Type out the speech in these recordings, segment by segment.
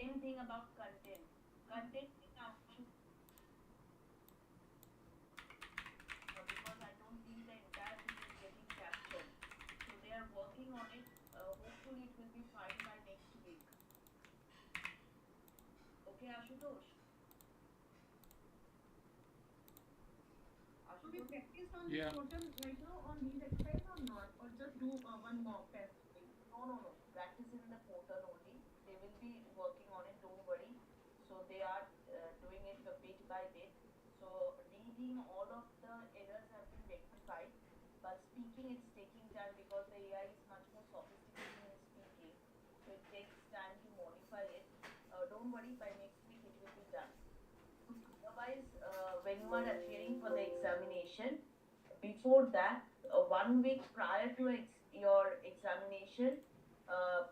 Same thing about content. Content now should, because I don't think the entire thing is getting captured. So they are working on it. Hopefully, it will be fine by next week. Okay, Ashutosh? So we Ashutosh? practiced on this Yeah. portal right now on these exercise or not, or just do one mock test? No, no, no. Practice in the portal only. They will be working on it. Don't worry. So they are doing it bit by bit. So reading, all of the errors have been rectified, but speaking, it's taking time because the AI is much more sophisticated in speaking. So it takes time to modify it. Don't worry. By next week, it will be done. Otherwise, when you are appearing for the examination, before that, 1 week prior to your examination,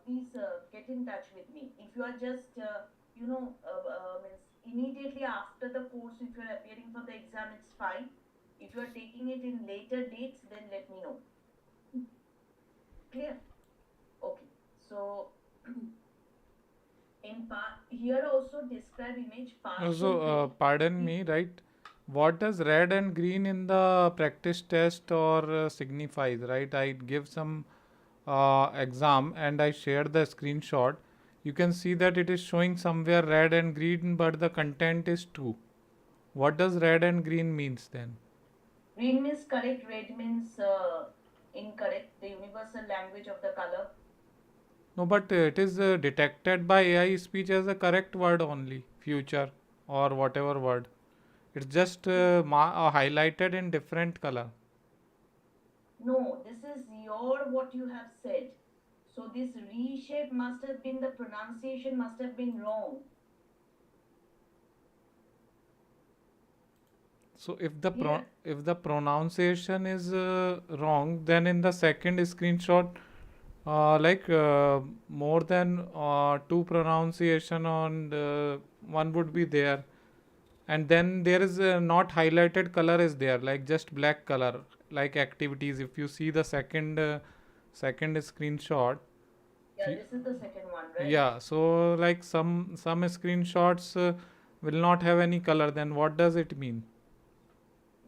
please get in touch with me. If you are just, means immediately after the course, if you are appearing for the exam, it's fine. If you are taking it in later dates, then let me know. Clear? Okay. So, here also describe image partial So, credit. pardon me, right? What does red and green in the practice test or signifies, right? I give some exam and I share the screenshot. You can see that it is showing somewhere red and green, but the content is two. What does red and green means then? Green means correct, red means incorrect, the universal language of the color. No, but it is detected by AI speech as a correct word only, future or whatever word. It's just highlighted in different color. No, this is your what you have said. So this reshape must have been, the pronunciation must have been wrong. So Clear? if the pronunciation is wrong, then in the second screenshot, more than two pronunciation on one would be there, and then there is not highlighted color is there, like just black color, like activities. If you see the second screenshot, Yeah, this is the second one, right? yeah. So like some screenshots will not have any color. Then what does it mean?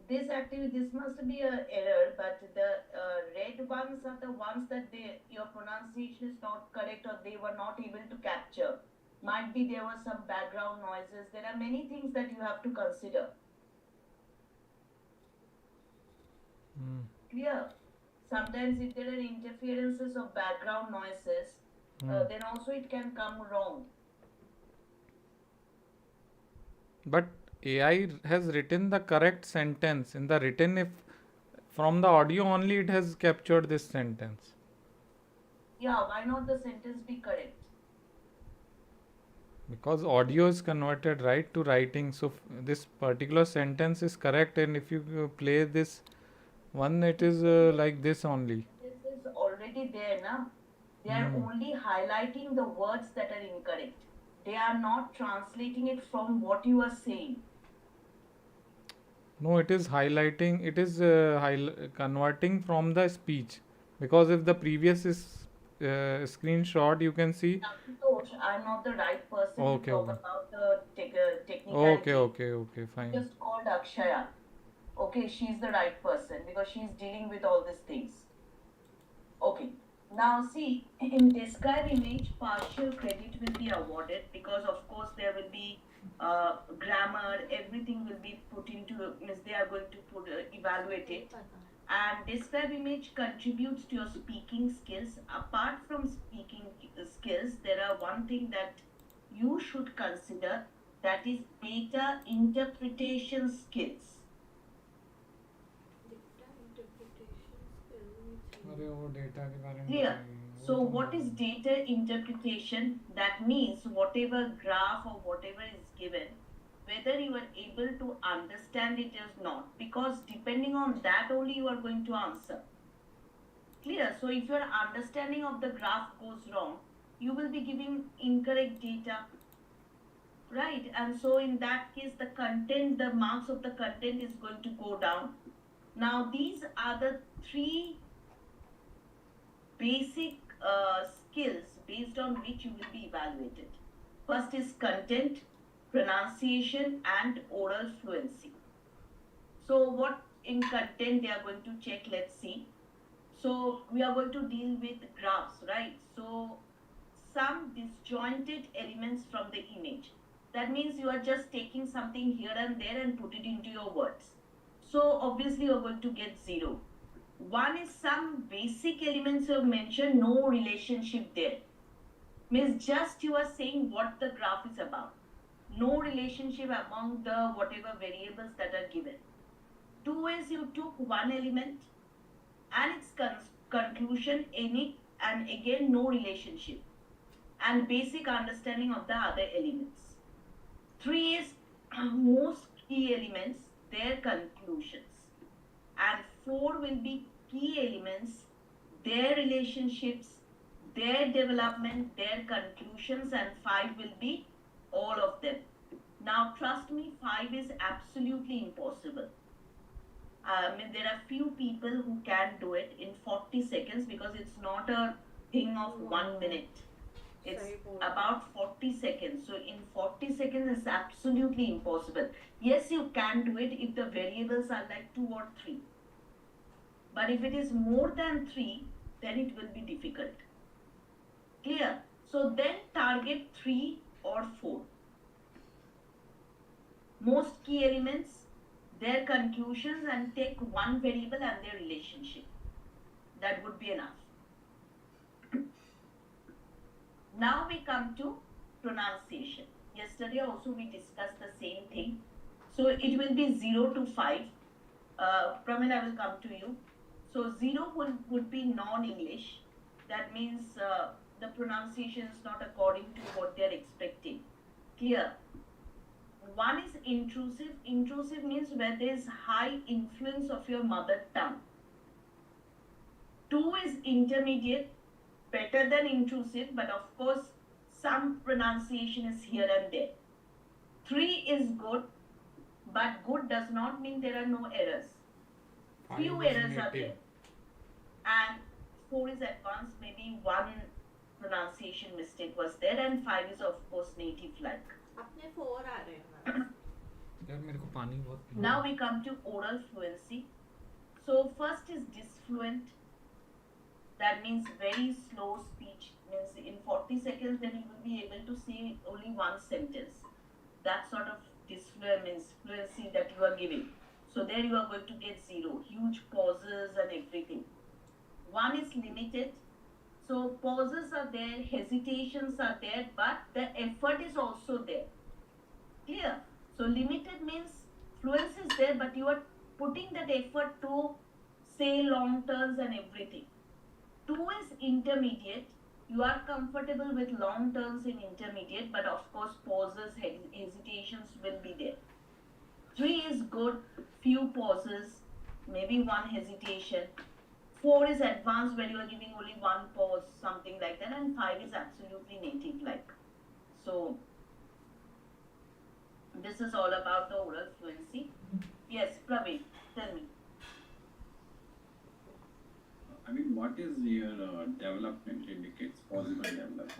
This activity, this must be a error, but the red ones are the ones that your pronunciation is not correct or they were not able to capture. Might be there were some background noises. There are many things that you have to consider. Hmm. Clear? Sometimes if there are interferences of background noises, Hmm. then also it can come wrong. But AI has written the correct sentence in the written. If from the audio only, it has captured this sentence. Yeah, why not the sentence be correct? Because audio is converted right to writing, so this particular sentence is correct, and if you play this one, it is like this only. This is already there now. They are Hmm. only highlighting the words that are incorrect. They are not translating it from what you are saying. No, it is highlighting. It is converting from the speech, because if the previous is screenshot, you can see. Ashutosh, I'm not the right person to Okay, talk okay, about the okay, technicality. okay, okay, fine. Just called Akshaya. Okay, she's the right person because she's dealing with all these things. Okay. Now see, in describe image, partial credit will be awarded because of course there will be grammar, everything will be put into, means they are going to put evaluate it. And describe image contributes to your speaking skills. Apart from speaking skills, there are one thing that you should consider, that is data interpretation skills. अरे वो data के बारे में Clear. बताइए वो So, तो what is data interpretation? That means whatever graph or whatever is given, whether you are able to understand it or not, because depending on that only you are going to answer. Clear. So, if your understanding of the graph goes wrong, you will be giving incorrect data, right? And so, in that case, the content, the marks of the content is going to go down. Now, these are the three basic skills based on which you will be evaluated. First is content, pronunciation, and oral fluency. So, what in content they are going to check? Let's see. So, we are going to deal with graphs, right? So, some disjointed elements from the image. That means you are just taking something here and there and put it into your words. So, obviously, you're going to get 0. One is some basic elements you have mentioned, no relationship there. Means just you are saying what the graph is about. No relationship among the whatever variables that are given. Two is you took one element and its conclusion, any, and again no relationship, and basic understanding of the other elements. Three is most key elements, their conclusions. And four will be key elements, their relationships, their development, their conclusions, and five will be all of them. Now, trust me, five is absolutely impossible. I mean, there are few people who can do it in 40 seconds because it's not a thing of 1 minute. It's about 40 seconds. So in 40 seconds, it's absolutely impossible. Yes, you can do it if the variables are like 2 or 3. But if it is more than 3, then it will be difficult. Clear? So then target 3 or 4. Most key elements, their conclusions, and take one variable and their relationship. That would be enough. Now we come to pronunciation. Yesterday also we discussed the same thing. So it will be 0 to 5. Pramil, I will come to you. So 0 would be non-English. That means the pronunciation is not according to what they are expecting. Clear? One is intrusive. Intrusive means where there is high influence of your mother tongue. 2 is intermediate, better than intrusive, but of course some pronunciation is here and there. 3 is good, but good does not mean there are no errors. Few errors are there. And 4 is advanced, maybe one pronunciation mistake was there, and 5 is of course native like. अपने 4 आ रहे हैं यार मेरे को पानी बहुत Now we come to oral fluency. So first is disfluent. That means very slow speech. Means in 40 seconds then you will be able to say only one sentence. That sort of disfluent means fluency that you are giving. So there you are going to get 0. Huge pauses and everything. One is limited. So pauses are there, hesitations are there, but the effort is also there. Clear? So limited means fluency is there, but you are putting that effort to say long turns and everything. 2 is intermediate. You are comfortable with long turns in intermediate, but of course pauses, hesitations will be there. 3 is good, few pauses, maybe one hesitation. 4 is advanced where you are giving only one pause, something like that, and 5 is absolutely native like. So this is all about the oral fluency. Yes, Praveen, tell me. I mean, what is your development indicates possible development?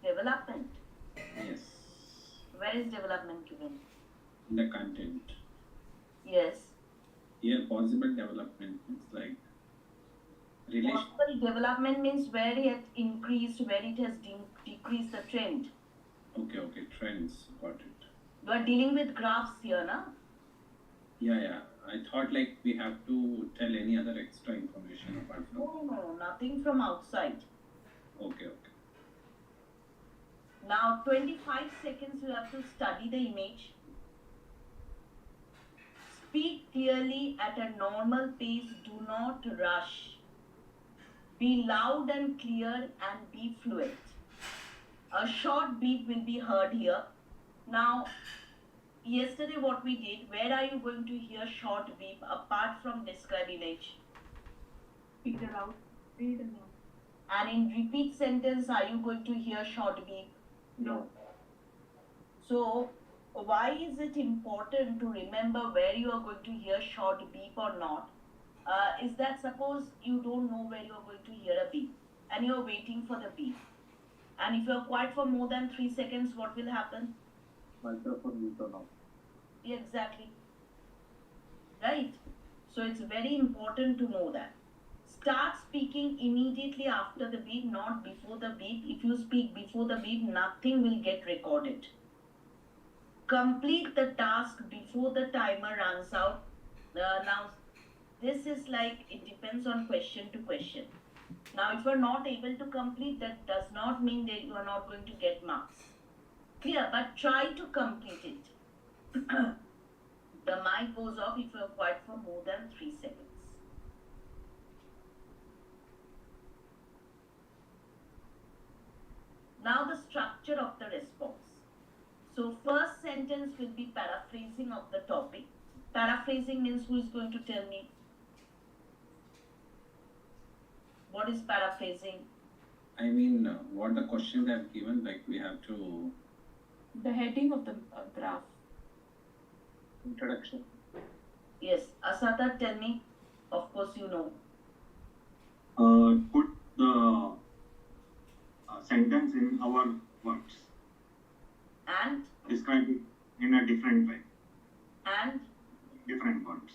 Development. Yes. Where is development given? In the content. Yes. Here, possible development means like relation. Possible development means where it has increased, where it has decreased the trend. Okay, trends. Got it. You are dealing with graphs here, na? Yeah. I thought like we have to tell any other extra information apart from. No, nothing from outside. Okay. Now 25 seconds you have to study the image. Speak clearly at a normal pace, do not rush. Be loud and clear and be fluent. A short beep will be heard here. Now, yesterday what we did, where are you going to hear short beep apart from describe image? Figure it out. Read it out. And in repeat sentence, are you going to hear short beep? No. So, why is it important to remember where you are going to hear short beep or not? Is that suppose you don't know where you are going to hear a beep and you are waiting for the beep. And if you're quiet for more than 3 seconds, what will happen? Microphone will turn off. Yeah, exactly. Right? So it's very important to know that. Start speaking immediately after the beep, not before the beep. If you speak before the beep, nothing will get recorded. Complete the task before the timer runs out. Now, this is like it depends on question to question. Now, if you're not able to complete, that does not mean that you are not going to get marks. Clear? But try to complete it. The mic goes off if you're quiet for more than 3 seconds. Now the structure of the response. So first sentence will be paraphrasing of the topic. Paraphrasing means who is going to tell me? What is paraphrasing? I mean, what the questions have given, like we have to. The heading of the graph. Introduction. Yes, Asata, tell me. Of course you know. Put the sentence in our words. And? Describe it in a different way. And? Different words.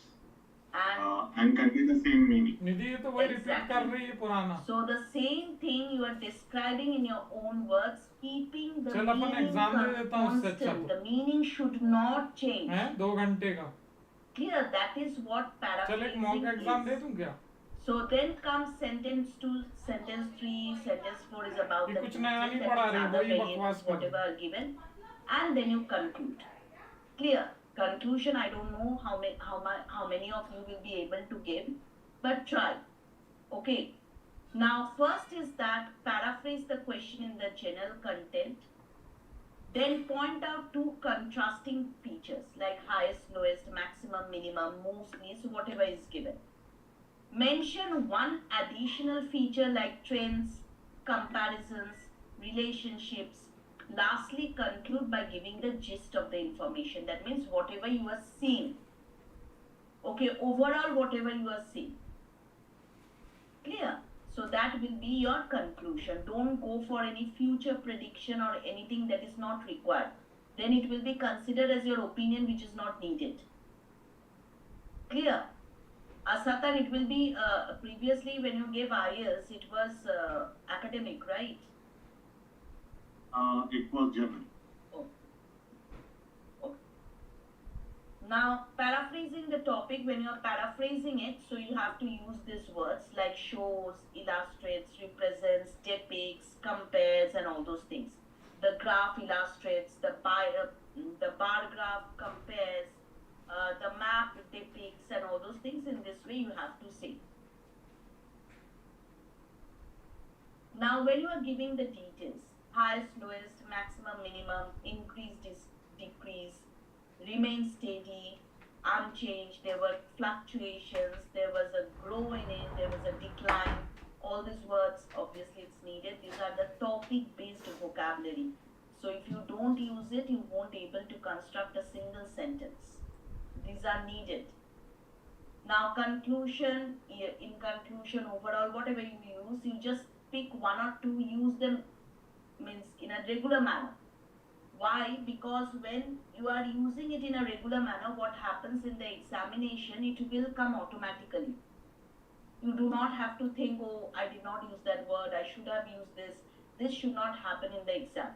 And convey the same meaning. निधि ये तो वही repeat कर रही है पुराना. So the same thing you are describing in your own words, keeping the चल अपन meaning exam दे देता हूँ उससे अच्छा constant. The meaning should not change. हैं 2 घंटे का. Clear? That is what चल एक mock paraphrasing exam they is. दूं क्या? So then comes sentence 2, sentence 3, sentence 4 is about ये the कुछ नया details, नहीं that पढ़ा is रही, other वही variables, बकवास कर रही. whatever are given, and then you conclude. Clear? Conclusion, I don't know how many of you will be able to give, but try. Okay. Now first is that paraphrase the question in the general content. Then point out 2 contrasting features like highest, lowest, maximum, minimum, most, least, whatever is given. Mention 1 additional feature like trends, comparisons, relationships. Lastly, conclude by giving the gist of the information. That means whatever you are seeing. Okay, overall whatever you are seeing. Clear? So that will be your conclusion. Don't go for any future prediction or anything that is not required. Then it will be considered as your opinion which is not needed. Clear? Asatan, it will be previously when you gave IELTS, it was academic, right? It was German. Oh. Okay. Now, paraphrasing the topic, when you are paraphrasing it, so you have to use these words like shows, illustrates, represents, depicts, compares, and all those things. The graph illustrates, the bar graph compares, the map depicts, and all those things. In this way, you have to say. Now, when you are giving the details, highest, lowest, maximum, minimum, increase, decrease, remain steady, unchanged, there were fluctuations, there was a grow in it, there was a decline, all these words, obviously it's needed. These are the topic-based vocabulary. So if you don't use it, you won't be able to construct a single sentence. These are needed. Now conclusion, in conclusion, overall, whatever you use, you just pick 1 or 2, use them means in a regular manner. Why? Because when you are using it in a regular manner, what happens in the examination, it will come automatically. You do not have to think, oh, I did not use that word, I should have used this. This should not happen in the exam.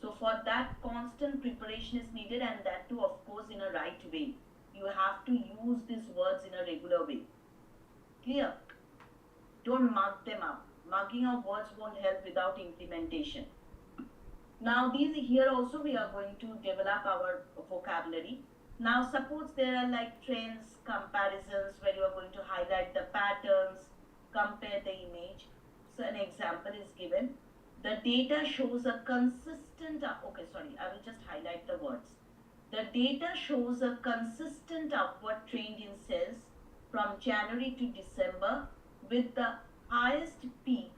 So for that, constant preparation is needed, and that too, of course, in a right way. You have to use these words in a regular way. Clear? Don't mug them up. Mugging of words won't help without implementation. Now these here also we are going to develop our vocabulary. Now suppose there are like trends, comparisons, where you are going to highlight the patterns, compare the image. So an example is given. The data shows a consistent, okay, sorry, I will just highlight the words. The data shows a consistent upward trend in sales from January to December, with the highest peak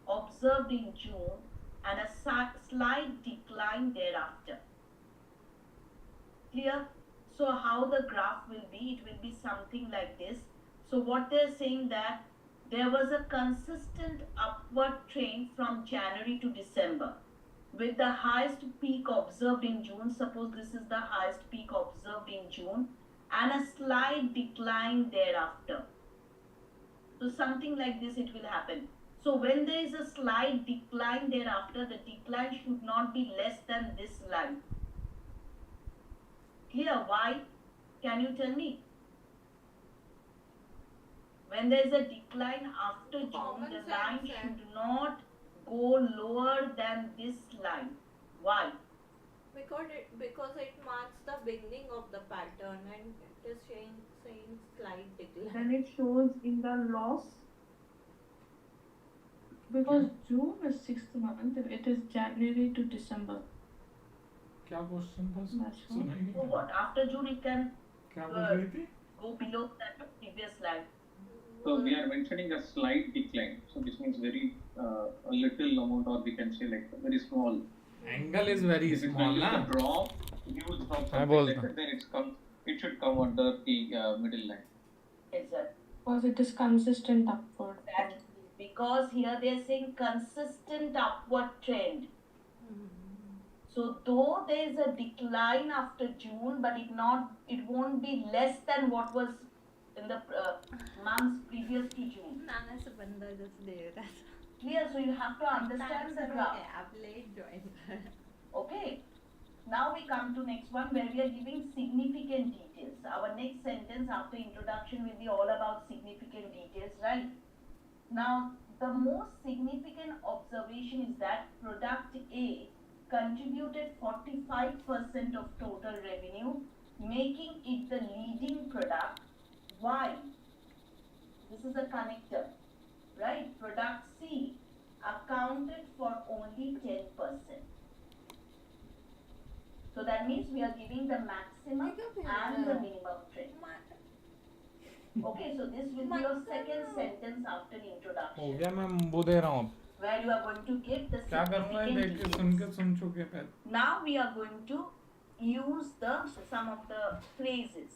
observed in June and a slight decline thereafter. Clear? So how the graph will be, it will be something like this. So what they're saying that there was a consistent upward trend from January to December, with the highest peak observed in June. Suppose this is the highest peak observed in June, and a slight decline thereafter. So something like this it will happen. So when there is a slight decline thereafter, the decline should not be less than this line. Clear? Why? Can you tell me? When there is a decline after June, Common the sense, line sir. should not go lower than this line. Why? Because it marks the beginning of the pattern and it is saying slight decline. Then it shows in the loss. Because June is 6th month, it is January to December. क्या question था? That's सुना ही नहीं So what? After June, it can क्या बोल रही थी? go below that previous line. So we are mentioning a slight decline. So this means very a little amount, or we can say like very small. Angle is very If it's small, when na? it's a drop, huge drop, I something बोलता like that, then it should come under the middle line. Exactly. Because it is consistent upward. That because here they are saying consistent upward trend. So though there is a decline after June, but it won't be less than what was in the months previous to June. नाना से बंदा just दे रहा था. Clear? So you have to understand the graph. आप late join कर. Okay. Now we come to next one where we are giving significant details. Our next sentence after introduction will be all about significant details, right? Now, the most significant observation is that product A contributed 45% of total revenue, making it the leading product. Why? This is a connector, right? Product C accounted for only 10%. So that means we are giving the maximum and the minimum trend. Okay, so this will be your second sentence after हो introduction, गया, मैं वो दे रहा हूँ अब. where you are going to give the क्या करना है? देख के significant सुन चुके पहले. Now we are going to use some of the phrases.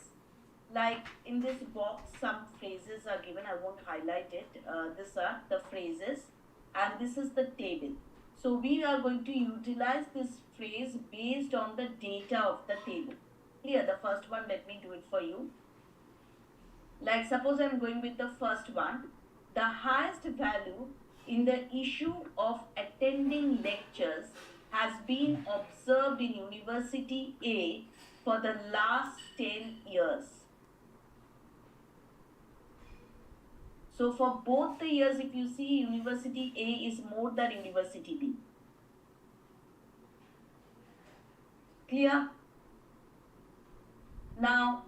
Like in this box, some phrases are given. I won't highlight it. These are the phrases, and this is the table. So we are going to utilize this phrase based on the data of the table. Clear? The first one, let me do it for you. Like suppose I'm going with the first one. The highest value in the issue of attending lectures has been observed in University A for the last 10 years. So for both the years, if you see, University A is more than University B. Clear? Now,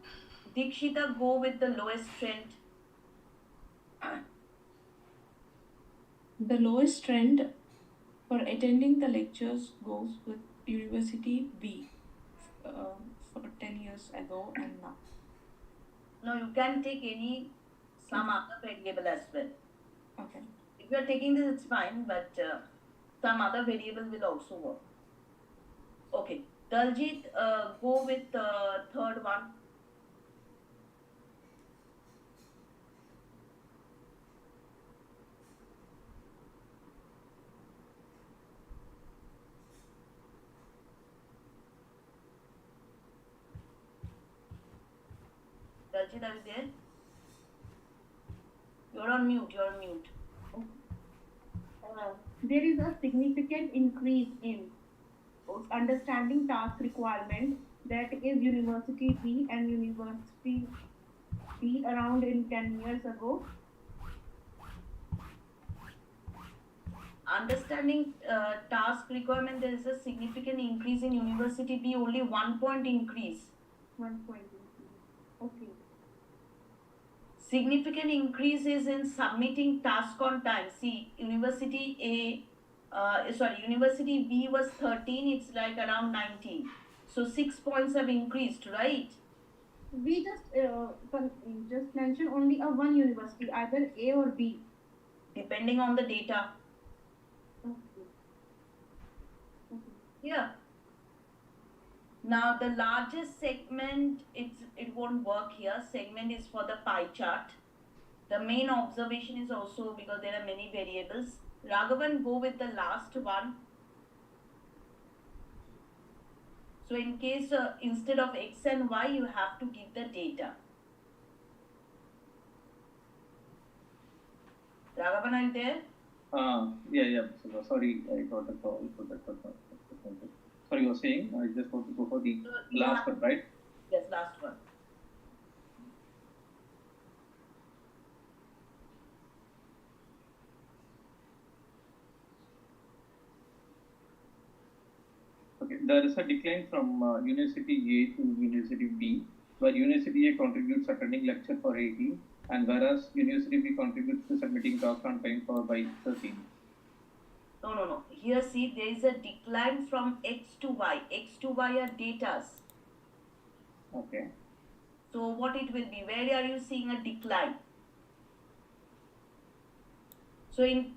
Dikshita, go with the lowest trend. The lowest trend for attending the lectures goes with University B for 10 years ago and now. No, you can take some other variable as well. Okay. If you are taking this, it's fine, but some other variable will also work. Okay, Daljit, go with the third one. Daljit, are you there? You're on mute, you're on mute. There is a significant increase in understanding task requirement that is University B and University B around in 10 years ago. Understanding task requirement, there is a significant increase in University B, only 1 point increase. 1 point. Okay. Significant increase is in submitting task on time. See, University University B was 13, it's like around 19. So 6 points have increased, right? We just mentioned only a one university, either A or B. Depending on the data. Okay. Yeah. Now the largest segment, it won't work here. Segment is for the pie chart. The main observation is also because there are many variables. Raghavan, go with the last one. So in case instead of x and y, you have to give the data. Raghavan, are you there? Yeah. So, sorry, I got a call. So that was not. Sorry, you were saying I just want to go for the last one, right? Yes, last one. Okay, there is a decline from University A to University B, where University A contributes attending lecture for 18, and whereas University B contributes to submitting talk on time for by 13. No. Here, see, there is a decline from x to y. X to y are datas. Okay. So what it will be? Where are you seeing a decline? So in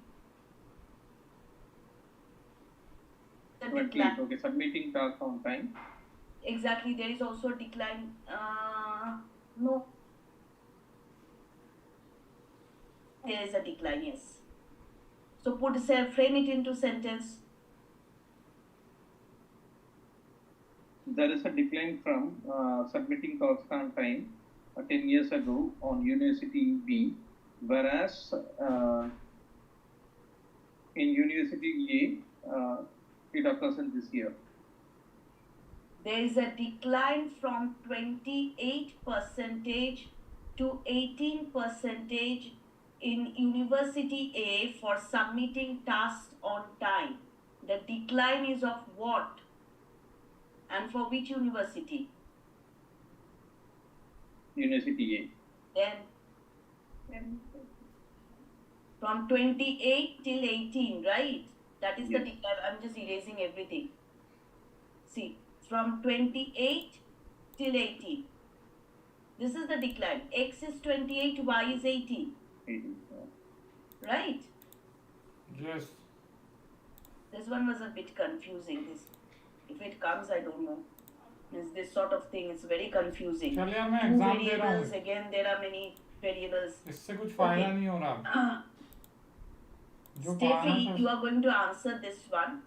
the 20, decline. okay, submitting task on time. Exactly, there is also a decline. No. There is a decline, yes. So frame it into sentence. There is a decline from submitting tasks on time 10 years ago on University B, whereas in University A, it occurs in this year. There is a decline from 28% to 18% in University A for submitting tasks on time. The decline is of what? And for which university? University Then from 28 till 18, right? That is the Yes. decline. I'm just erasing everything. See, from 28 till 18. This is the decline. X is 28, Y is 18. A. Right? Yes. This one was a bit confusing. This, if it comes, I don't know. This sort of thing is very confusing. चल यार मैं Two exam दे रहा variables, हूँ again there are many variables. इससे कुछ फायदा Okay. नहीं हो रहा जो Steffi, पाना you are going to answer this one.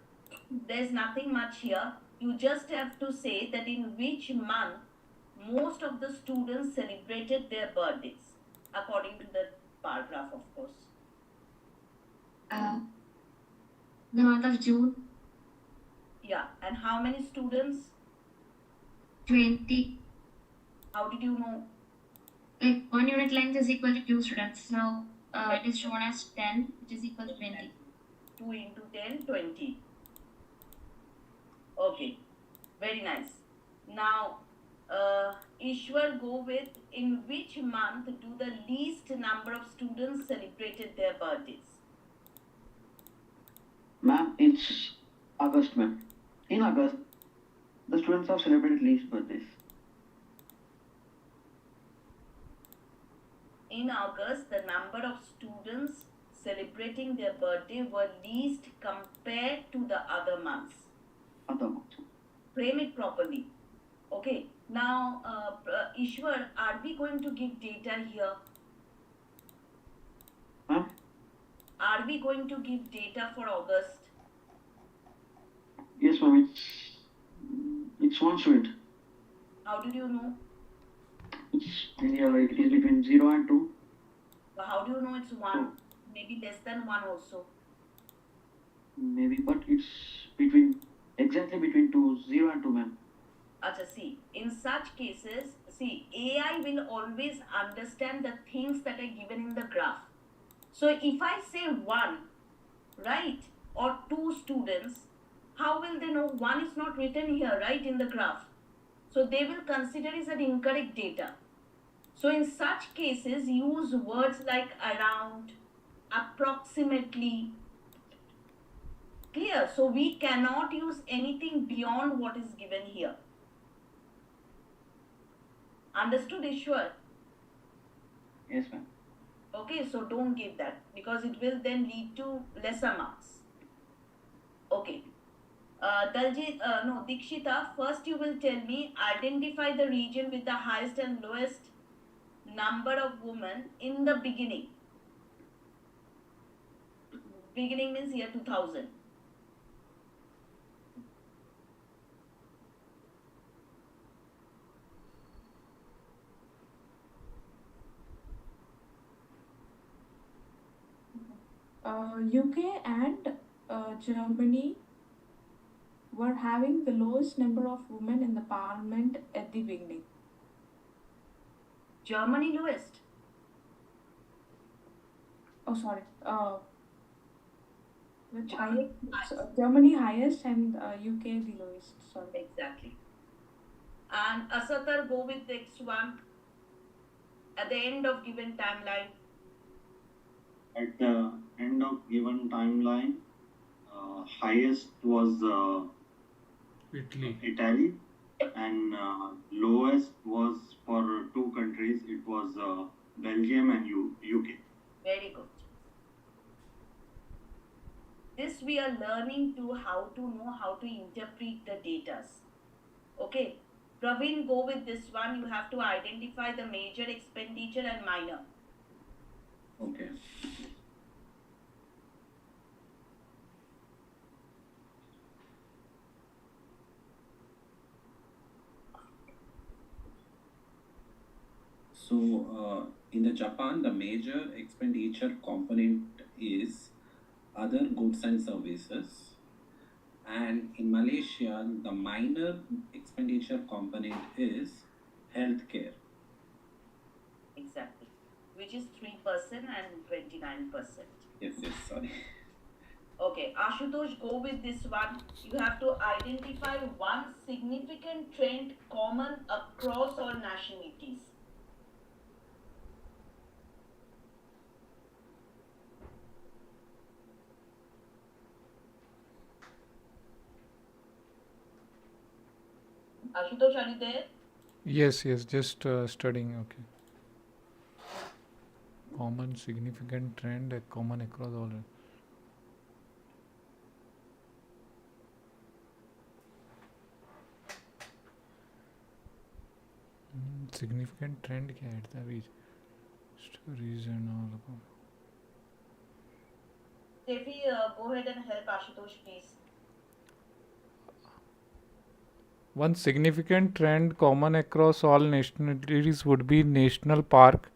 There's nothing much here. You just have to say that in which month most of the students celebrated their birthdays, according to the paragraph, of course. The month of June, Yeah, and how many students? 20. How did you know? Like 1 unit length is equal to 2 students. So it is shown as 10, which is equal to 20. 2 into 10, 20. Okay, very nice. Now, Ishwar, go with in which month do the least number of students celebrated their birthdays? Ma'am, it's August, ma'am. In August, the students have celebrated least birthdays. In August, the number of students celebrating their birthday were least compared to the other months. Other months. Frame it properly. Okay, now Ishwar, are we going to give data here? Ma'am, Are we going to give data for August? yes, ma'am. It's one student. How did you know? It is between 0 and 2. But how do you know it's one? Maybe less than one also. Maybe, but it's exactly between 0 and 2, ma'am. Acha, see, in such cases, see, AI will always understand the things that are given in the graph. So if I say 1, right, or 2 students, how will they know? 1 is not written here, right, in the graph. So they will consider it as an incorrect data. So in such cases, use words like around, approximately. Clear? So we cannot use anything beyond what is given here. Understood, Ishwar? Yes, ma'am. Okay, so don't give that because it will then lead to lesser marks. Okay. Dikshita, first you will tell me, identify the region with the highest and lowest number of women in the beginning. Beginning means year 2000. UK and Germany were having the lowest number of women in the parliament at the beginning. Germany lowest. Oh, sorry. Which highest? Germany highest and UK the lowest. Sorry. Exactly. And Asatar, go with next one. At the end of given timeline. At the end of given timeline, highest was Italy. Italy, and lowest was for two countries. It was Belgium and UK. Very good. This we are learning to how to know how to interpret the data. Okay. Praveen, go with this one. You have to identify the major expenditure and minor. Okay. So, in the Japan, the major expenditure component is other goods and services, and in Malaysia, the minor expenditure component is healthcare. Exactly. Which is 3% and 29%. Yes, sorry. Okay, Ashutosh, go with this one. You have to identify one significant trend common across all nationalities. Ashutosh, are you there? Yes, just studying. Okay. Common significant trend, common across all. Significant trend क्या है था बीच stories and all about. Steffi, go ahead and help Ashutosh, please. One significant trend common across all nationalities would be national park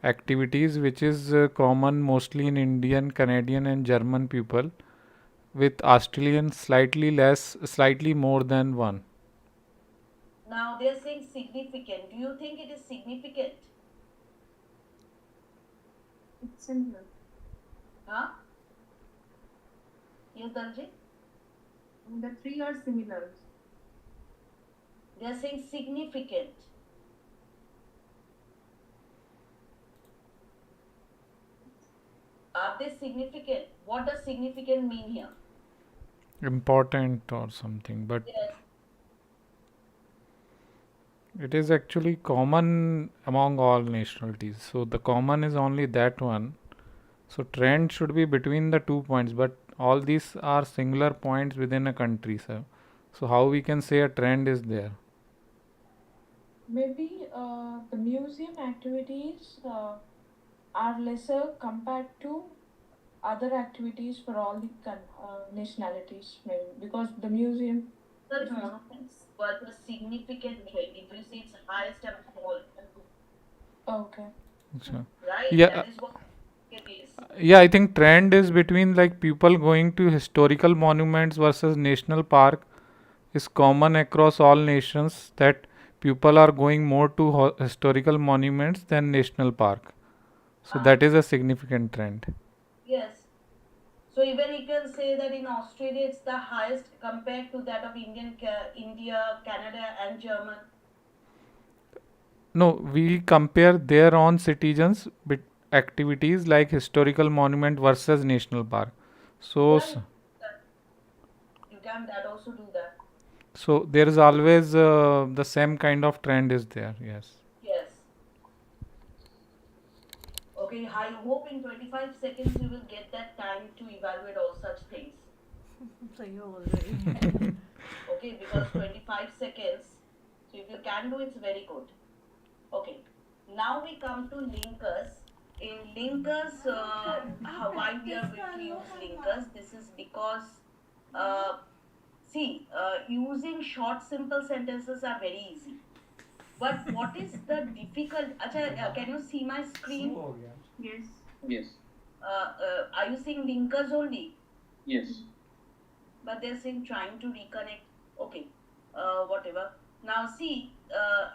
activities, which is common mostly in Indian, Canadian, and German people, with Australian slightly less, slightly more than one. Now they are saying significant. Do you think it is significant? It's similar. Huh? Yes, Darji? The three are similar. They are saying significant. Are they significant? What does significant mean here? Important or something, but Yes. it is actually common among all nationalities. So the common is only that one. So trend should be between the 2 points, but all these are singular points within a country. So how we can say a trend is there? Maybe the museum activities are lesser compared to other activities for all the nationalities, maybe because the museum. The monuments were the significant trend. If you see it's highest among all. Okay. So, Right? yeah, That is what it is. yeah, I think trend is between like people going to historical monuments versus national park is common across all nations, that people are going more to historical monuments than national park. So that is a significant trend. Yes. So even you can say that in Australia it's the highest compared to that of India, Canada, and German. No, we compare their own citizens with activities like historical monument versus national park. So, Yeah, you can that also do that. so there is always the same kind of trend is there. Yes. Yes. Okay, I hope in 25 seconds you will get that time to evaluate all such things. So you already. Okay, because 25 seconds. So if you can do it's very good. Okay. Now we come to linkers. In linkers, why we are going to use linkers? This is because, uh, see, using short simple sentences are very easy. But what is the difficult? Acha, can you see my screen? हो गया Yes. Yes. Are you seeing linkers only? Yes. But they're saying trying to reconnect. Okay, whatever. Now see,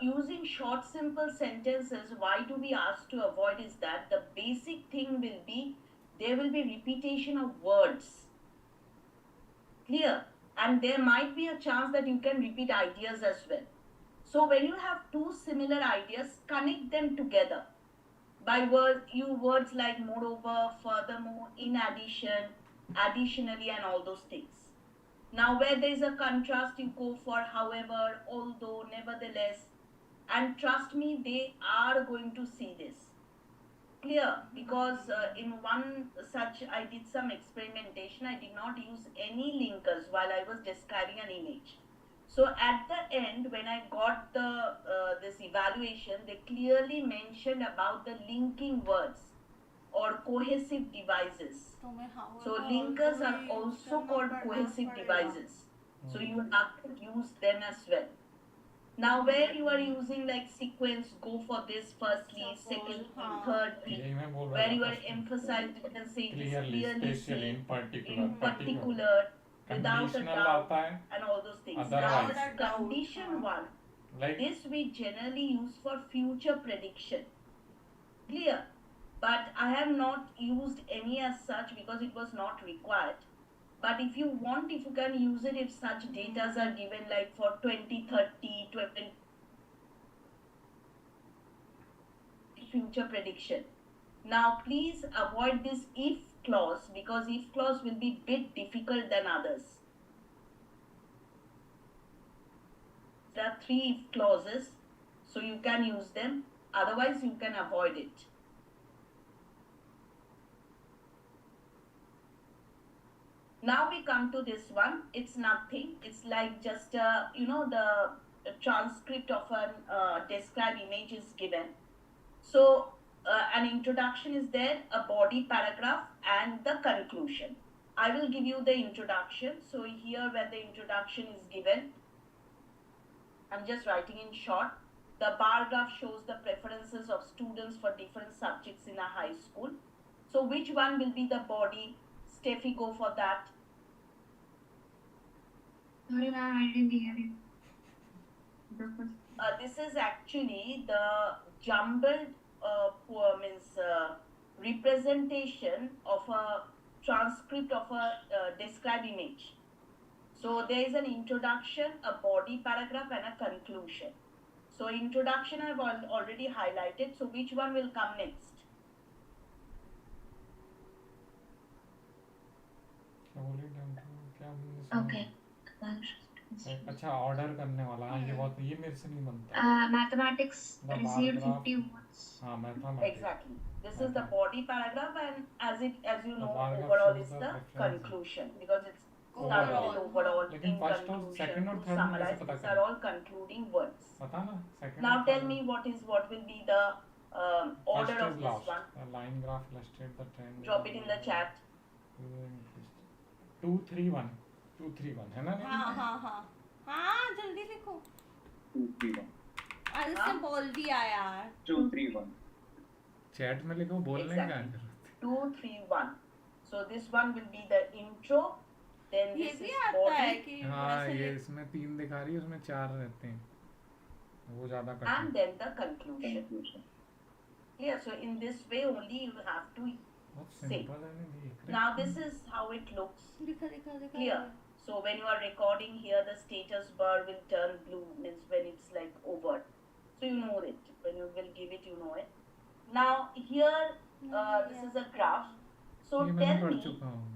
using short simple sentences, why do we ask to avoid is that the basic thing will be there will be repetition of words. Clear? And there might be a chance that you can repeat ideas as well. So when you have two similar ideas, connect them together by words like moreover, furthermore, in addition, additionally, and all those things. Now, where there is a contrast, you go for however, although, nevertheless, and trust me, they are going to see this. Clear? Because in one such, I did some experimentation. I did not use any linkers while I was describing an image. So at the end, when I got the this evaluation, they clearly mentioned about the linking words or cohesive devices. So linkers are also called cohesive devices. So you have to use them as well. Now where you are using like sequence, go for this firstly, secondly, thirdly, यही मैं बोल रहा where था you are first में. emphasized, you can say this Clearly, clearly, specially, in particular, in particular, without a conditional doubt, आता है and all those things. Otherwise. Now this condition one, like this we generally use for future prediction. Clear? But I have not used any as such because it was not required. But if you want, if you can use it, if such datas are given like for 2030, 20 future prediction. Now please avoid this if clause because if clause will be bit difficult than others. There are 3 if clauses, so you can use them, otherwise you can avoid it. Now we come to this one. It's nothing. It's like just the transcript of a described image is given. So an introduction is there, a body paragraph, and the conclusion. I will give you the introduction. So here where the introduction is given, I'm just writing in short. The bar graph shows the preferences of students for different subjects in a high school. So which one will be the body? Steffi, go for that. Sorry, ma'am, I didn't hear you. This is actually the jumbled representation of a transcript of a described image. So there is an introduction, a body paragraph, and a conclusion. So introduction I've already highlighted. So which one will come next? Okay. अच्छा order करने वाला हाँ ये बहुत ये मेरे से नहीं बनता Mathematics The received bar graph. 50 votes. हाँ mathematics Exactly. This is the body paragraph, and as you know, bar graph overall shows is the the preference. conclusion because it's Overall. started with overall, लेकिन in first और conclusion, second और to third में summarize. कैसे पता These are करें all concluding words. पता ना second Now और tell third me what will be the order first of is this last one. the line graph illustrate the trend Drop it in the chat. 2 3 1 2 3 1 है ना हाँ हाँ हाँ हाँ जल्दी लिखो 2 3 1 आज इसने बोल दिया यार 2 3 1 चैट में लिखो बोलने का Exactly. 2 3 1. So this one will be the intro. Then ये this भी is आता है body, कि हाँ वैसे ये लिख- इसमें 3 दिखा रही है उसमें 4 रहते हैं वो ज्यादा and कठिन then the conclusion. conclusion. Yeah. So in this way only you have to बहुत say. सिंपल है नहीं Now this is how it looks. लिखा लिखा लिखा Clear. So when you are recording here, the status bar will turn blue, means when it's like over. So you know it. When you will give it, you know it. Now here, this is a graph. So ये मैंने tell पढ़ me चुका हूँ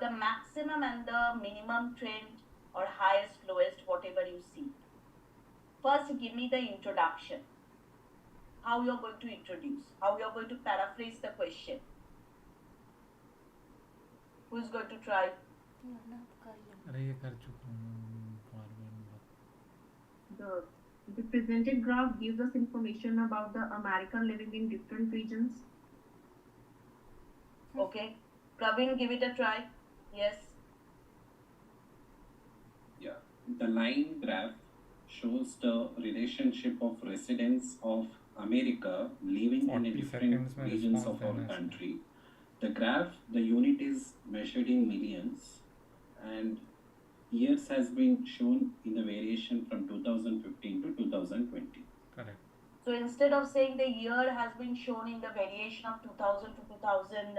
the maximum and the minimum trend or highest, lowest, whatever you see. First, give me the introduction. How you are going to introduce? How you are going to paraphrase the question? Who is going to try? अरे ये कर चुका हूँ forward. The The presented graph gives us information about the American living in different regions. Okay. Praveen, give it a try. Yes. Yeah, the line graph shows the relationship of residents of America living in a 40 different seconds में regions response of our देना है इसमें. country. The graph, the unit is measured in millions, and years has been shown in the variation from 2015 to 2020. Correct. So instead of saying the year has been shown in the variation of 2000 to 2000,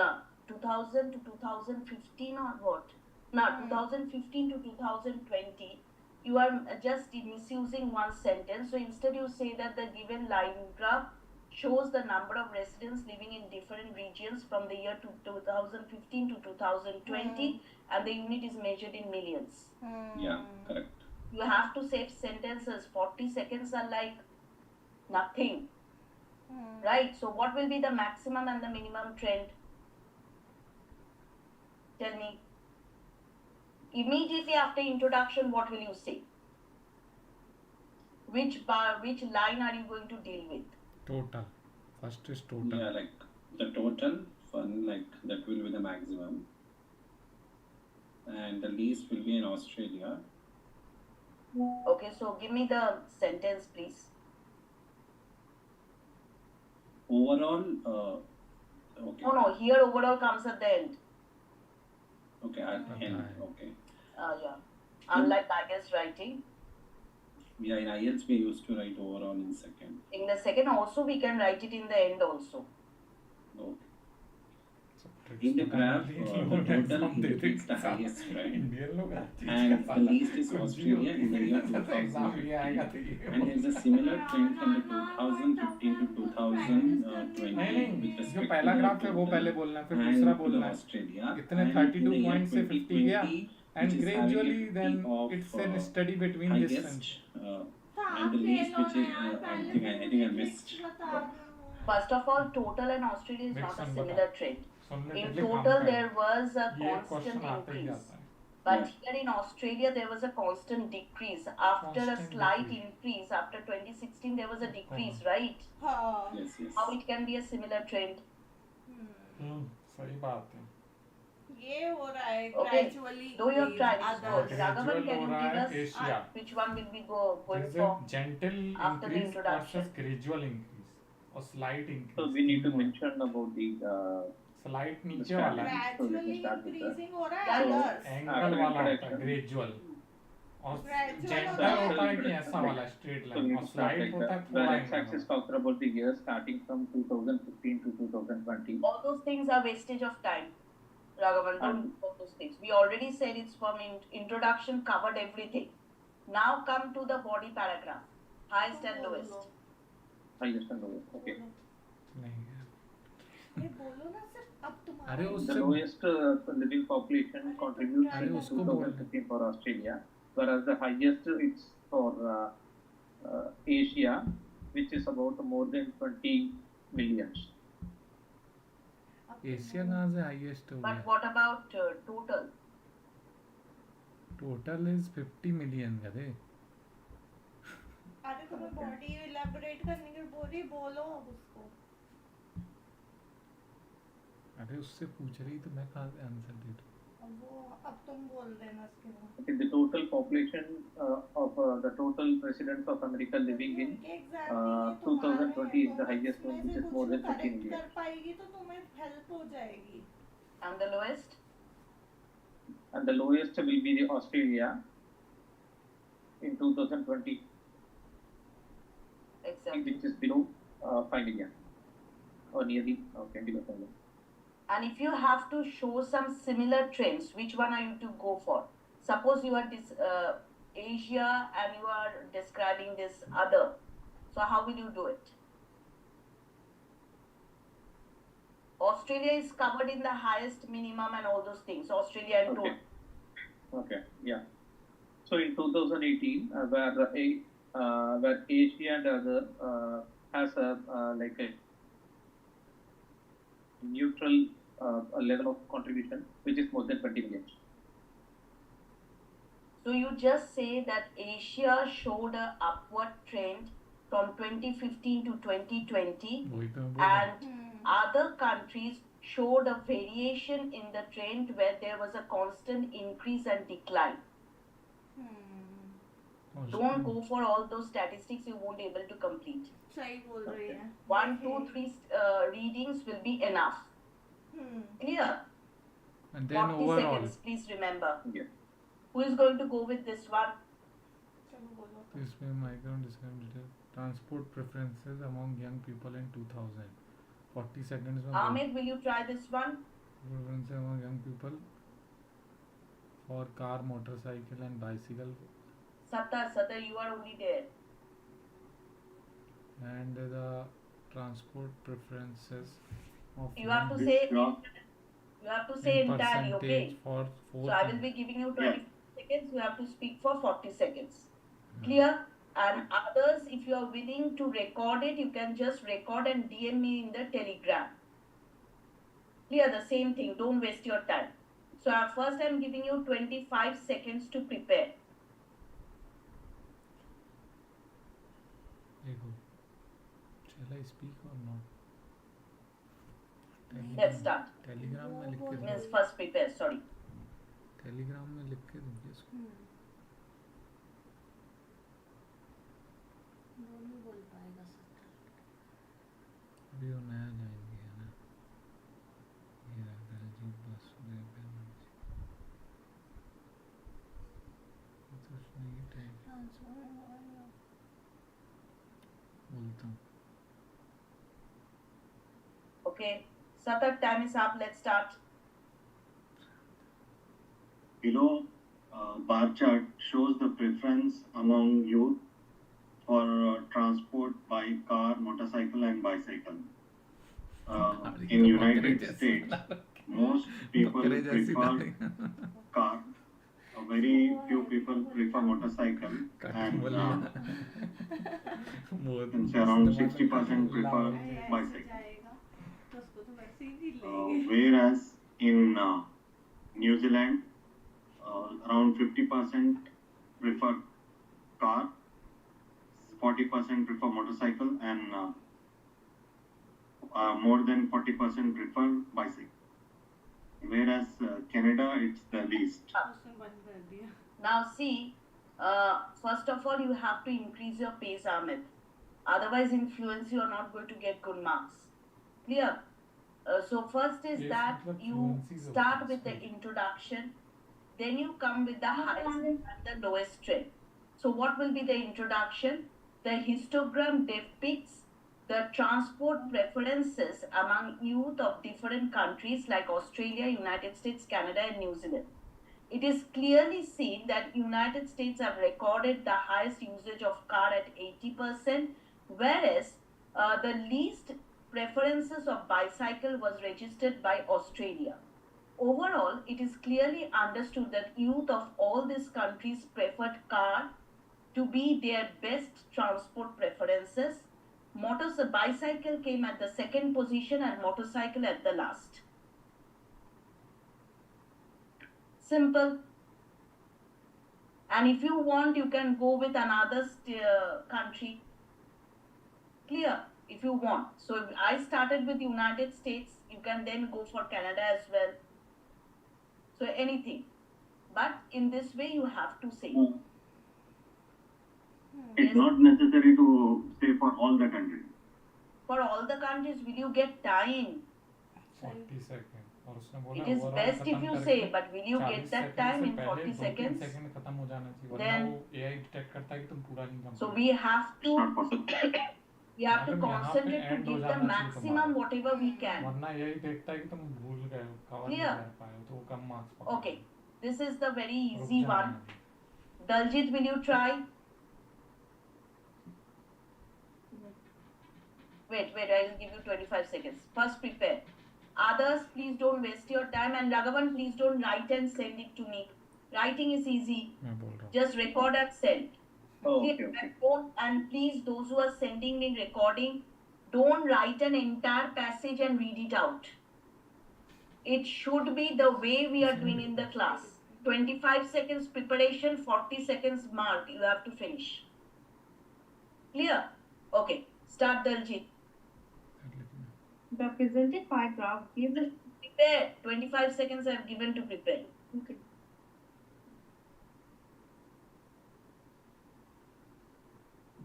no, 2000 to 2015 or what? No, 2015 to 2020. You are just misusing one sentence. So instead you say that the given line graph shows the number of residents living in different regions from the year 2015 to 2020 and the unit is measured in millions. Yeah, correct. You have to save sentences. 40 seconds are like nothing. Right? So what will be the maximum and the minimum trend? Tell me. Immediately after introduction, what will you say? Which line are you going to deal with? Total. First is total. Yeah, like the total fun, like that will be the maximum, and the least will be in Australia. Okay, so give me the sentence, please. Overall, okay. No, here overall comes at the end. Okay, at Okay. end, okay. Yeah. Unlike IELTS writing. Yeah, in IELTS we used to write overall in second. In the second also we can write it in the end also. Okay. So tricks In the तो graph, करना the नहीं, total exam they indicates the देते हैं. highest, right? Indian लोग आते हैं, And the साला least is कुछ भी Australia in the year होती है, exam ये आएगा तो 2015. ये And there is a similar trend from the 2015 to 2020 नहीं with जो respect पहला to the ग्राफ है वो total पहले बोलना है, फिर and दूसरा to the बोलना है. Australia. इतने And 32 in the year point से 50 गया 2020, and which is having a gradually then 50 of it's an study between highest distance. and the least which is I think I missed. First of all, total and Australia is Make not a some similar trend. सुनने In के लिए काम total, का there was a ये constant question आता ही increase. आता है. But here in Australia, there was a constant decrease. After a Constant slight decrease. increase, after 2016, there was a decrease, हाँ. right? Yes, yes. How it can be a similar trend? सही बात है. ये हो रहा है Okay. gradually Do your increase try. others. Good. Raghavan, Gradual can you हो रहा give है us Asia. which one will be going There's for? a gentle after the increase introduction. versus gradual increase or slight increase. So we need to तीन हुए. mention about the Slight नीचे start वाला है. So let me Gradually start with that. increasing हो रहा Yeah, है yeah. others. Angle After वाला होता है introduction. ग्रेजुअल और Gradual जेंटल होता है. होता है कि ऐसा वाला स्ट्रेट So लाइन we और need to start slide like होता है that. थोड़ा The angle x-axis talks about the years starting from 2015 to 2020. All those things are wastage of time. Raghavan, don't do all those things. We already said it's from introduction, covered everything. Now come to the body paragraph. Highest and lowest. Highest and lowest. Okay. नहीं. ये बोलो ना sir अब तुम्हारा अरे The उससे lowest living population contributes अरे in उसको बोल 2015 for Australia, whereas the highest it's for Asia, which is about more than 20 millions. Asia कहाँ से हाईएस्ट हो But गया. what about total? Total is 50 million गधे. अरे तुम्हें बॉडी इलेबोरेट करने के बोल रही बोलो अब उसको. अरे उससे पूछ रही तो मैं कहाँ से आंसर दे दूँ. अब तुम बोल देना उसके बाद. Okay, the total population of the total residents of America living in 2020 is the highest one, which is more than 15 million. कर पाएगी तो तुम्हें हेल्प हो जाएगी. And the lowest? And the lowest will be the Australia in 2020, Exactly. which is below 5 million or nearly below 5 million. And if you have to show some similar trends, which one are you to go for? Suppose you are Asia and you are describing this other. So how will you do it? Australia is covered in the highest minimum and all those things. Australia and Okay. total. Okay, yeah. So in 2018, where Asia and other has a neutral a level of contribution, which is more than 20 million. So you just say that Asia showed a upward trend from 2015 to 2020, वही तो मैं बोल रहा हूँ. and other countries showed a variation in the trend where there was a constant increase and decline. Don't go for all those statistics, you won't be able to complete. सही बोल रही है. 1, 2, 3 readings will be enough. Clear? And then 40 overall. seconds, please remember. Yeah. Who is going to go with this one? चलो बोलो. इसमें micro describe detail transport preferences among young people in 2000. 40 seconds में. Amit, will you try this one? Preferences among young people for car, motorcycle and bicycle. Satar, you are only there. And the transport preferences of You have to young say. Yeah. You have to say in entirely, okay? percentage for 4. So I will be giving you 20 seconds. You have to speak for 40 seconds. Hmm. Clear? And others, if you are willing to record it, you can just record and DM me in the Telegram. Clear? The same thing. Don't waste your time. So first I am giving you 25 seconds to prepare. देखो, shall I speak or not? Let's start. Telegram में लिख के Means first prepare, sorry. Telegram में लिख के दूँगी इसको. वो नहीं बोल पाएगा सत्तर. अभी वो नया जाएंगे है ना. ये दलजीत वासुदेव बनर्जी. तो नहीं टाइम बोलता हूँ. Okay. Satar, time is up. Let's start. Below, bar chart shows the preference among youth for transport by car, motorcycle, and bicycle. In United States, most people prefer car. Very few people prefer motorcycle, and around 60% prefer bicycle. Whereas in New Zealand, around 50% prefer car, 40% prefer motorcycle, and more than 40% prefer bicycle. Whereas Canada, it's the least. Now see, first of all, you have to increase your pace, Amit. Otherwise, in fluency, you are not going to get good marks. Clear? So first is Yes, that मतलब you fluency is start okay, with the speed. introduction, then you come with the highest and the lowest trend. So what will be the introduction? The histogram depicts the transport preferences among youth of different countries like Australia, United States, Canada, and New Zealand. It is clearly seen that United States have recorded the highest usage of car at 80%, whereas the least preferences of bicycle was registered by Australia. Overall, it is clearly understood that youth of all these countries preferred car to be their best transport preferences. Bicycle came at the second position and motorcycle at the last. Simple. And if you want, you can go with another country. Clear? If you want. So I started with United States. You can then go for Canada as well. So anything. But in this way, you have to say. It's not necessary to say for all the countries. For all the countries, will you get time? 40 seconds. और उसने बोला It is overall best खत्म if you करके say, but will you 40 get that seconds time से in पहले 40 2-3 seconds? Second खत्म हो जाना चाहिए, वरना Then- वो AI डिटेक्ट करता है कि तुम पूरा नहीं complete. So we have to Not possible. we have to madam, यहाँ पे concentrate to end हो give the जाना चाहिए maximum तुम्हारा. whatever we can. वरना यही देखता है कि तुम भूल गए हो, कवर नहीं Clear? कर पाए हो, तो वो कम मार्क्स पकड़ता है. Okay, this is the very रुक easy जाना one. है. Daljit, will you try? Wait, I'll give you 25 seconds. First prepare. Others, please don't waste your time. And Raghavan, please don't write and send it to me. Writing is easy. मैं बोल रहा हूँ. Just record and send. Oh, Clear? okay, okay. And please, those who are sending me recording, don't write an entire passage and read it out. It should be the way we are doing in the class. 25 seconds preparation, 40 seconds mark. You have to finish. Clear? Okay. Start, Daljit. The presented pie graph gives a Prepare. 25 seconds I have given to prepare. okay.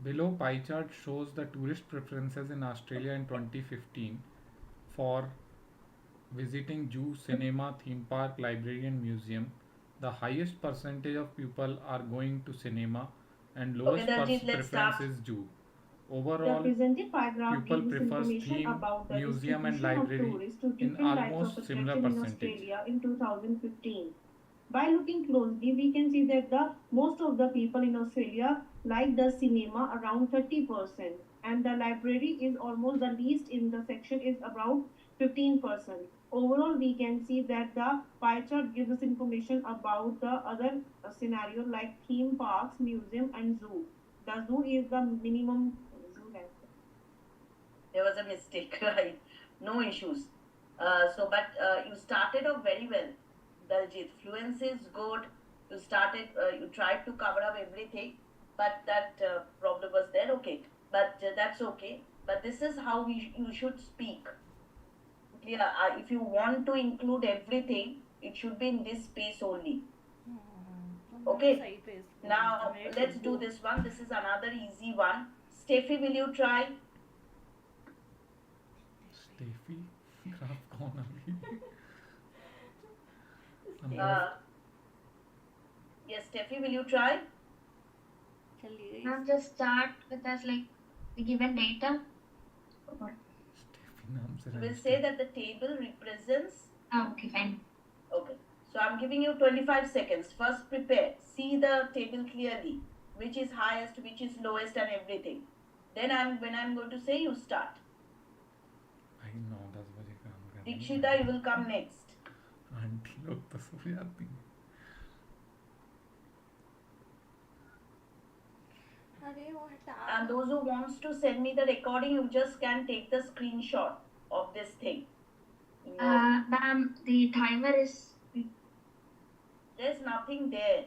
Below pie chart shows the tourist preferences in Australia in 2015 for visiting zoo, cinema, theme park, library and museum. The highest percentage of people are going to cinema and Okay, lowest Daljit, let's preference start. is zoo. The Overall, presented pie graph people gives prefers information theme, about the museum and distribution of library tourists to in different types of almost similar attraction in percentage. Australia in 2015. By looking closely, we can see that the most of the people in Australia like the cinema around 30%, and the library is almost the least in the section is about 15%. Overall, we can see that the pie chart gives us information about the other scenario like theme parks, museum, and zoo. The zoo is the minimum zoo length. There was a mistake, right? No issues. But you started off very well, Daljit. Fluency is good. You started, you tried to cover up everything, but that problem was there. Okay, but that's okay. But this is how you should speak. Clear? If you want to include everything, it should be in this space only. Okay. Now let's do this one. This is another easy one. Steffi, will you try? Steffi, graph कौन आ गई? Yes, Steffi, will you try? Now just start with us like the given data. Steffi नाम से You will register. say that the table represents. Okay, fine. Okay. So I'm giving you 25 seconds. First prepare. See the table clearly. Which is highest, which is lowest and everything. Then when I'm going to say, you start. भाई 9-10 बजे काम कर रही हैं। Dikshita, you will come next. Aunty लोग तो सो जाती हैं। And those who wants to send me the recording, you just can take the screenshot of this thing. Ma'am, the timer is There's nothing there.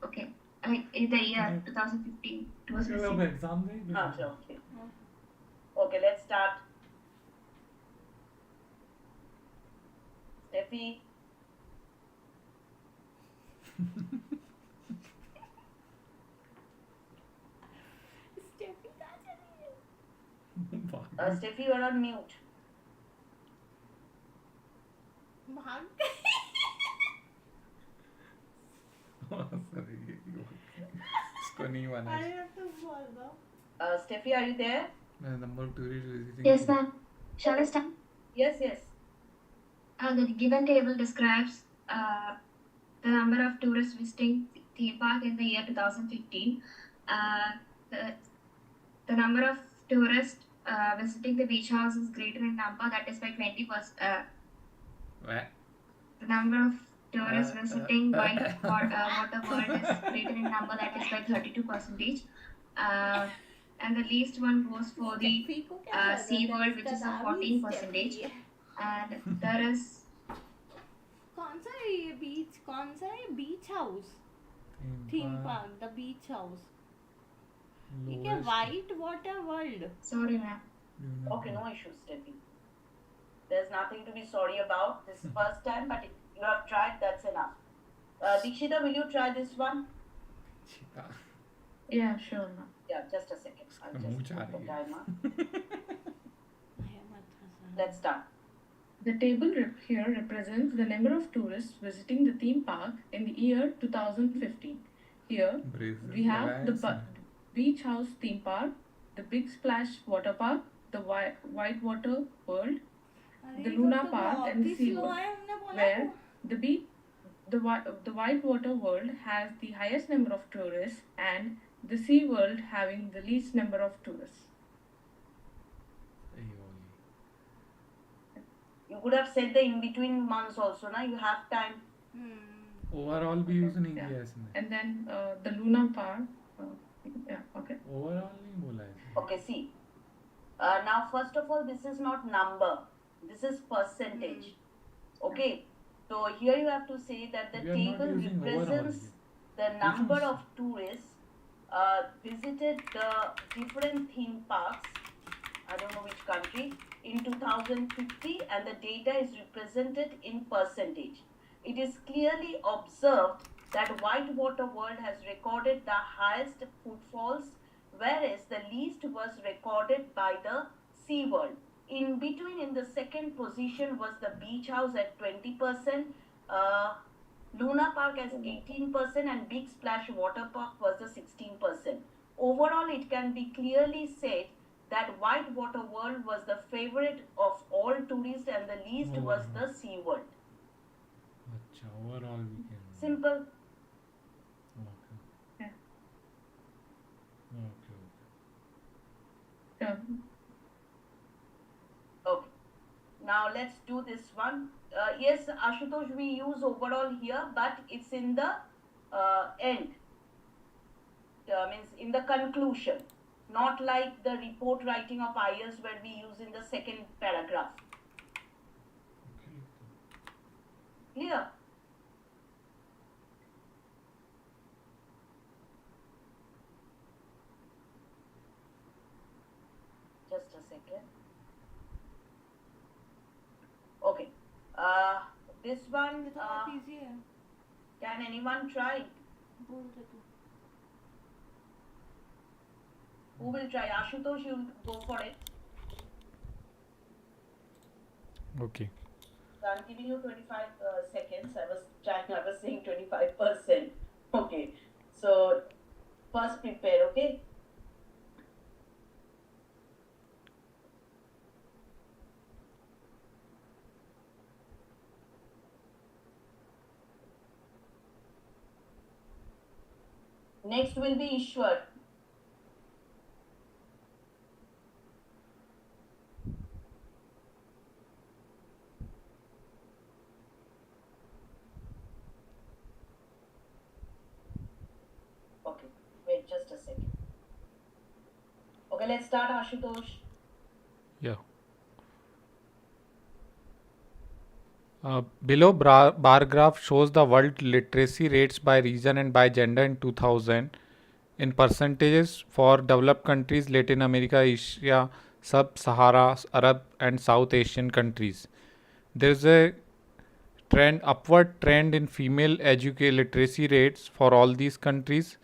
okay. Like in the year 2015, it was चलो अब missing. Exam देंगे। Okay. Okay, let's start. Steffi. Steffi, you are on mute. Sorry, इसको नहीं माना। Steffi, are you there? The number of tourists visiting. Yes, ma'am. Shall I start? Yes, yes. The given table describes the number of tourists visiting theme park in the year 2015. The number of tourists visiting the beach house is greater in number, that is by 20%. The number of tourists visiting water world is greater in number, that is by 32%. And the least one goes for the sea world, which is a 14%. And there is कौन सा है ये बीच house theme park the beach house ये क्या white water world sorry, ma'am. Okay, no issues, Steffi. There's nothing to be sorry about. This is first time, but if you have tried, that's enough. Dikshita, will you try this one? Yeah, sure, ma'am. Yeah, just a second. I'll मुंह just जा put the रही है। timer. Let's start. The table here represents the number of tourists visiting the theme park in the year 2015. Here we have the Beach House theme park, the Big Splash water park, the White Water World, the Luna Park, and the Sea World, where the White Water World has the highest number of tourists and the Sea World having the least number of tourists. You could have said the in-between months also, na? You have time. Overall भी use नहीं किया इसने। And then the Luna Park. Yeah, okay. Overall नहीं बोला है। Okay, see. Now, first of all, this is not number. This is percentage. Okay. So here you have to say that the We are not table using overall represents here. the number of tourists visited the different theme parks. I don't know which country in 2050, and the data is represented in percentage. It is clearly observed that Whitewater World has recorded the highest footfalls, whereas the least was recorded by the Sea World. In between, in the second position, was the Beach House at 20%. Luna Park as 18%, and Big Splash Water Park was the 16%. Overall, it can be clearly said that Whitewater World was the favorite of all tourists and the least was the Sea World. Acha, overall we can. Simple. Okay. Yeah. Okay. So, Okay. Now let's do this one. Yes, Ashutosh, we use overall here, but it's in the end. Means in the conclusion, not like the report writing of IELTS where we use in the second paragraph. Okay. Clear? Just a second. Okay. This one, ये तो बहुत easy है. can anyone try? बोल दे तू. Who will try? Ashutosh, you go for it. Okay. So I'm giving you 25 seconds. I was saying 25%. Okay. So first prepare, okay? Next will be Ishwar. Okay, wait just a second. Okay, let's start, Ashutosh. Yeah. Below bar graph shows the world literacy rates by region and by gender in 2000 in percentages for developed countries, Latin America, Asia, Sub-Sahara, Arab and South Asian countries. There is a upward trend in female literacy rates for all these countries,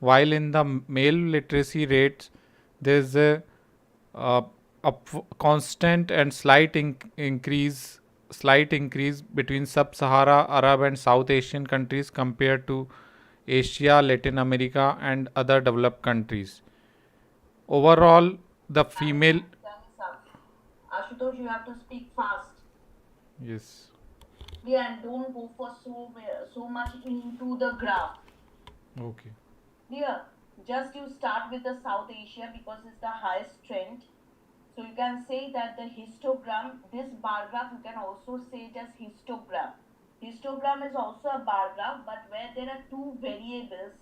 while in the male literacy rates there is a constant and slight increase between sub-Sahara, Arab and South Asian countries compared to Asia, Latin America and other developed countries. Overall, the female. Time is up. Ashutosh, you have to speak fast. Yes. Yeah, and don't go for so much into the graph. Okay. Clear? Just you start with the South Asia because it's the highest trend. So you can say that the histogram, this bar graph, you can also say it as histogram. Histogram is also a bar graph, but where there are two variables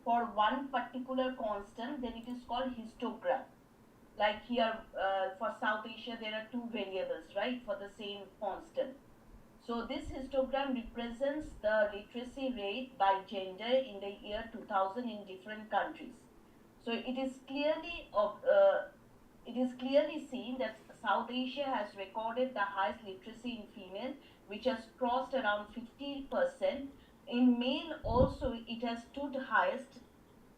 for one particular constant, then it is called histogram. Like here for South Asia, there are two variables, right, for the same constant. So this histogram represents the literacy rate by gender in the year 2000 in different countries. So it is clearly seen that South Asia has recorded the highest literacy in female, which has crossed around 50%. In male also, it has stood highest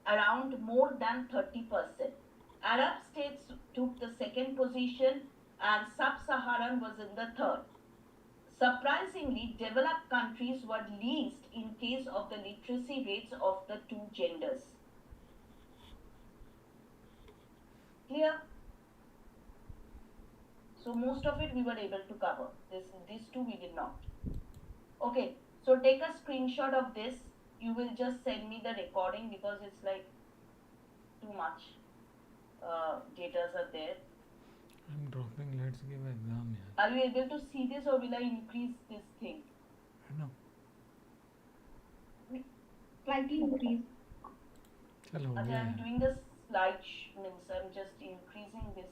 around more than 30%. Arab states took the second position and Sub-Saharan was in the third. Surprisingly, developed countries were least in case of the literacy rates of the two genders. Clear? So most of it we were able to cover. These two we did not. Okay, so take a screenshot of this. You will just send me the recording because it's like too much data are there. I'm dropping. Let's give exam. Are you able to see this or will I increase this thing? No. slightly increase. Chalo, Okay, I'm doing the slide means I'm just increasing this.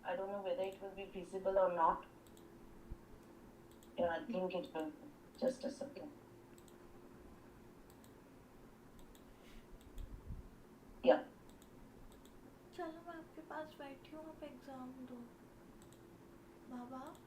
I don't know whether it will be visible or not. Yeah, I think it will. Just a second. Yeah. चलो मैं आपके पास बैठी हूँ, आप exam दो बाबा.